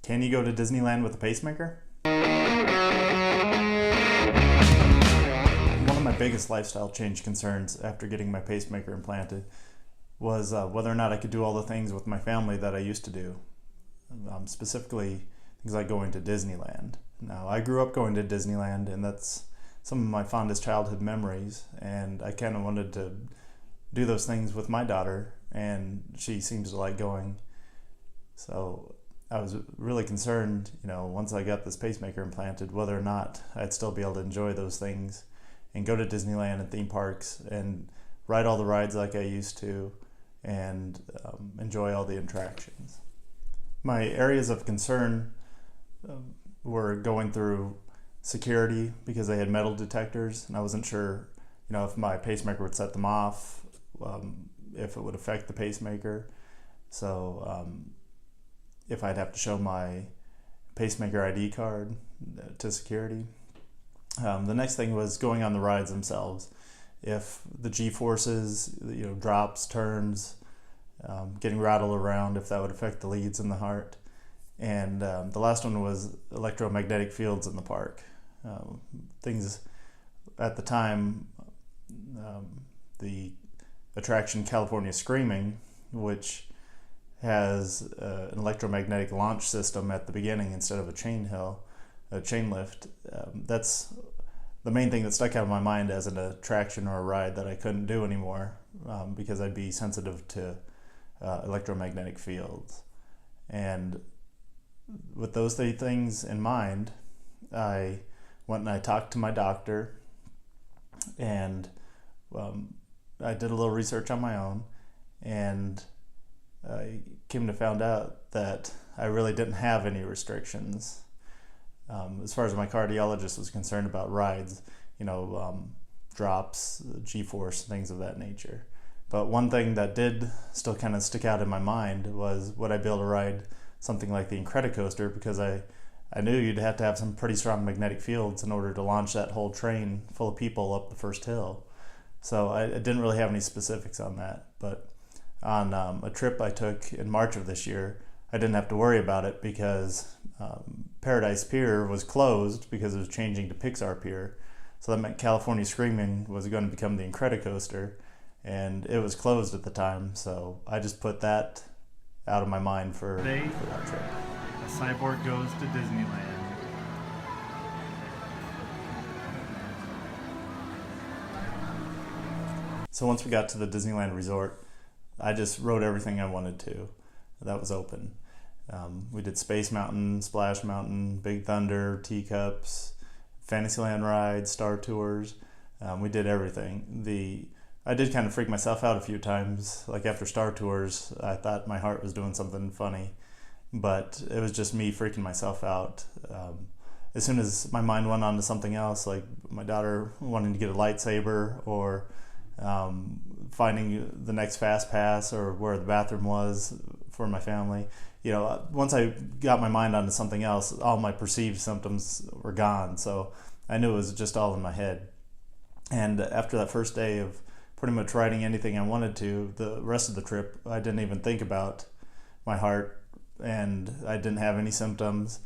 Can you go to Disneyland with a pacemaker? One of my biggest lifestyle change concerns after getting my pacemaker implanted was whether or not I could do all the things with my family that I used to do. Specifically, things like going to Disneyland. Now, I grew up going to Disneyland, and that's some of my fondest childhood memories, and I kind of wanted to do those things with my daughter, and she seems to like going. So I was really concerned, once I got this pacemaker implanted, whether or not I'd still be able to enjoy those things and go to Disneyland and theme parks and ride all the rides like I used to and enjoy all the attractions. My areas of concern were going through security because they had metal detectors, and I wasn't sure, if my pacemaker would set them off, if it would affect the pacemaker. So if I'd have to show my pacemaker ID card to security. The next thing was going on the rides themselves. If the G-forces, drops, turns, getting rattled around, if that would affect the leads in the heart. And the last one was electromagnetic fields in the park. Things at the time, the attraction California Screaming, which has an electromagnetic launch system at the beginning instead of a chain lift. That's the main thing that stuck out of my mind as an attraction or a ride that I couldn't do anymore because I'd be sensitive to electromagnetic fields. And with those three things in mind, I went and I talked to my doctor, and I did a little research on my own, and I came to find out that I really didn't have any restrictions as far as my cardiologist was concerned about rides, drops, G-force, things of that nature. But one thing that did still kind of stick out in my mind was, would I be able to ride something like the Incredicoaster, because I knew you'd have to have some pretty strong magnetic fields in order to launch that whole train full of people up the first hill. So I didn't really have any specifics on that, but on a trip I took in March of this year, I didn't have to worry about it because Paradise Pier was closed because it was changing to Pixar Pier. So that meant California Screaming was going to become the Incredicoaster, and it was closed at the time. So I just put that out of my mind for that trip. A cyborg goes to Disneyland. So once we got to the Disneyland resort, I just rode everything I wanted to. That was open. We did Space Mountain, Splash Mountain, Big Thunder, Teacups, Fantasyland rides, Star Tours. We did everything. I did kind of freak myself out a few times. Like after Star Tours, I thought my heart was doing something funny, but it was just me freaking myself out. As soon as my mind went on to something else, like my daughter wanting to get a lightsaber, or finding the next fast pass, or where the bathroom was for my family, once I got my mind onto something else, all my perceived symptoms were gone. So I knew it was just all in my head. And after that first day of pretty much riding anything I wanted to, the rest of the trip, I didn't even think about my heart, and I didn't have any symptoms.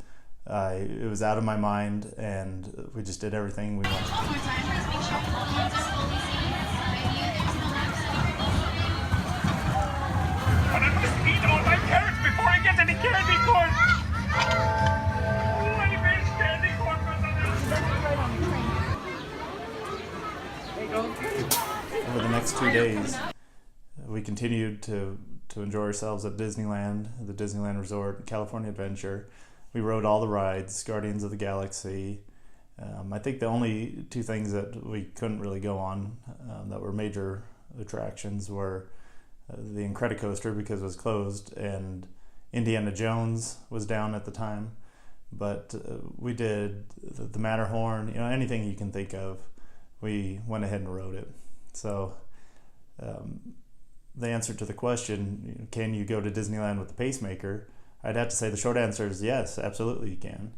It was out of my mind, and we just did everything we wanted to. But I must eat all my carrots before I get any candy corn! I miss candy corn for Over the next 2 days, we continued to enjoy ourselves at Disneyland, the Disneyland Resort, California Adventure. We rode all the rides, Guardians of the Galaxy. I think the only two things that we couldn't really go on that were major attractions were the Incredicoaster because it was closed, and Indiana Jones was down at the time. But we did the Matterhorn, anything you can think of, we went ahead and rode it. So the answer to the question, can you go to Disneyland with a pacemaker? I'd have to say the short answer is yes, absolutely you can.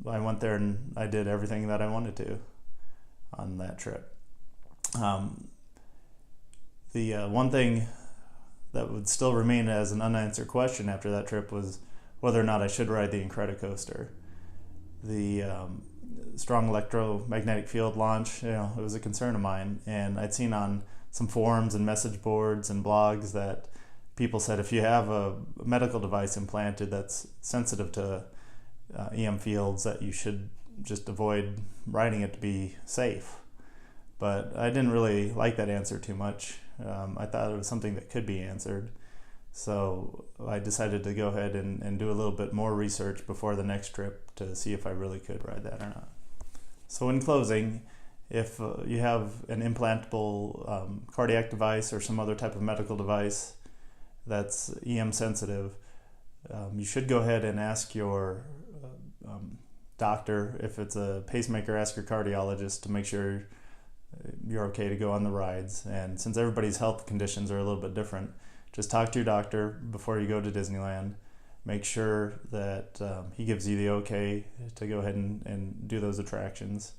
I went there and I did everything that I wanted to on that trip. The one thing that would still remain as an unanswered question after that trip was whether or not I should ride the Incredicoaster. The strong electromagnetic field launch, it was a concern of mine, and I'd seen on some forums and message boards and blogs that people said if you have a medical device implanted that's sensitive to EM fields, that you should just avoid riding it to be safe. But I didn't really like that answer too much. I thought it was something that could be answered. So I decided to go ahead and do a little bit more research before the next trip to see if I really could ride that or not. So in closing, if you have an implantable cardiac device or some other type of medical device that's EM sensitive, you should go ahead and ask your doctor. If it's a pacemaker, ask your cardiologist to make sure you're okay to go on the rides. And since everybody's health conditions are a little bit different, just talk to your doctor before you go to Disneyland. Make sure that he gives you the okay to go ahead and do those attractions.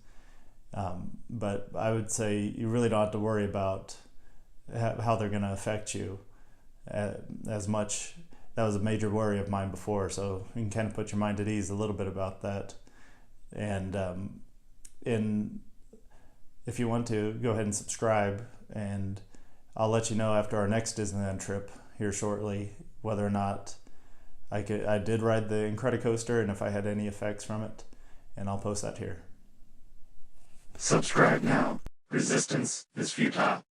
But I would say you really don't have to worry about how they're going to affect you as much. That was a major worry of mine before, so you can kind of put your mind at ease a little bit about that. And if you want to, go ahead and subscribe, and I'll let you know after our next Disneyland trip here shortly whether or not I did ride the Incredicoaster and if I had any effects from it, and I'll post that here. Subscribe now. Resistance is futile.